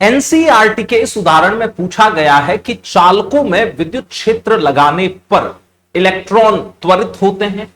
NCERT के इस उदाहरण में पूछा गया है कि चालकों में विद्युत क्षेत्र लगाने पर इलेक्ट्रॉन त्वरित होते हैं।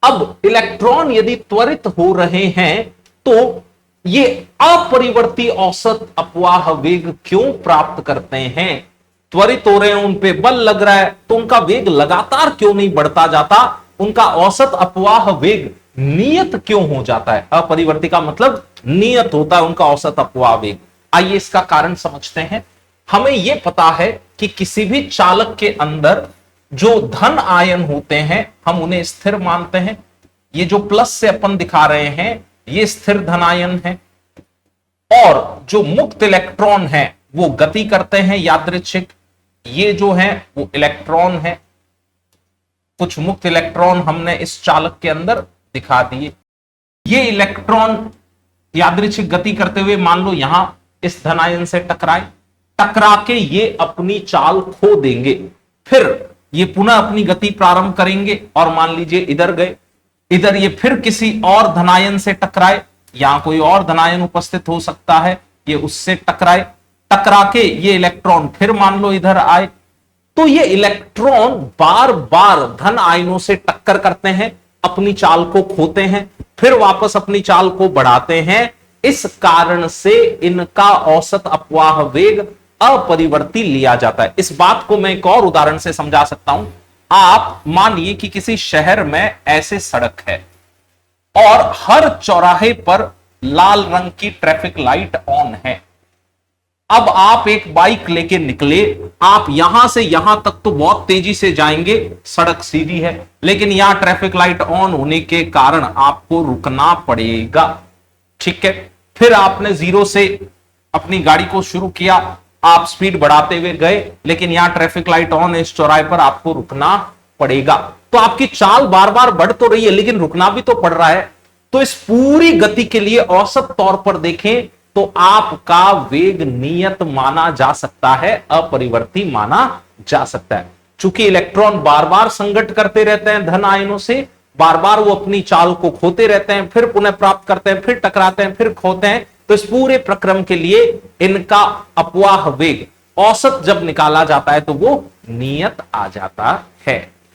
अब इलेक्ट्रॉन यदि त्वरित हो रहे हैं तो ये अपरिवर्ती औसत अपवाह वेग क्यों प्राप्त करते हैं? त्वरित हो रहे हैं, उन पे बल लग रहा है, तो उनका वेग लगातार क्यों नहीं बढ़ता जाता? उनका औसत अपवाह वेग नियत क्यों हो जाता है? अपरिवर्ती का मतलब नियत होता है उनका औसत अपवाह वेग। आइए इसका कारण समझते हैं। हमें यह पता है कि किसी भी चालक के अंदर जो धन आयन होते हैं हम उन्हें स्थिर मानते हैं। ये जो प्लस से अपन दिखा रहे हैं ये स्थिर धन आयन है, और जो मुक्त इलेक्ट्रॉन है वो गति करते हैं यादृच्छिक। ये जो है वो इलेक्ट्रॉन है। कुछ मुक्त इलेक्ट्रॉन हमने इस चालक के अंदर दिखा दिए। ये इलेक्ट्रॉन यादृच्छिक गति करते हुए मान लो यहां इस धनायन से टकरा के ये अपनी चाल खो देंगे, फिर ये पुनः अपनी गति प्रारंभ करेंगे और मान लीजिए इधर गए, इधर ये फिर किसी और धनायन से टकराए, यहां कोई और धनायन उपस्थित हो सकता है, ये उससे टकरा के ये इलेक्ट्रॉन फिर मान लो इधर आए, तो ये इलेक्ट्रॉन बार बार धन आयनों से टक्कर करते हैं, अपनी चाल को खोते हैं, फिर वापस अपनी चाल को बढ़ाते हैं। इस कारण से इनका औसत अपवाह वेग अपरिवर्ती लिया जाता है। इस बात को मैं एक और उदाहरण से समझा सकता हूं। आप मानिए कि किसी शहर में ऐसे सड़क है और हर चौराहे पर लाल रंग की ट्रैफिक लाइट ऑन है। अब आप एक बाइक लेके निकले, आप यहां से यहां तक तो बहुत तेजी से जाएंगे, सड़क सीधी है, लेकिन यहां ट्रैफिक लाइट ऑन होने के कारण आपको रुकना पड़ेगा। ठीक है, फिर आपने जीरो से अपनी गाड़ी को शुरू किया, आप स्पीड बढ़ाते हुए गए, लेकिन यहां ट्रैफिक लाइट ऑन है, इस चौराहे पर आपको रुकना पड़ेगा। तो आपकी चाल बार बार बढ़ तो रही है लेकिन रुकना भी तो पड़ रहा है। तो इस पूरी गति के लिए औसत तौर पर देखें तो आपका वेग नियत माना जा सकता है, अपरिवर्ती माना जा सकता है। चूंकि इलेक्ट्रॉन बार बार संघट करते रहते हैं धन आयनों से, बार बार वो अपनी चाल को खोते रहते हैं, फिर पुनः प्राप्त करते हैं, फिर टकराते हैं, फिर खोते हैं, तो इस पूरे प्रक्रम के लिए इनका अपवाह वेग औसत जब निकाला जाता है तो वो नियत आ जाता है।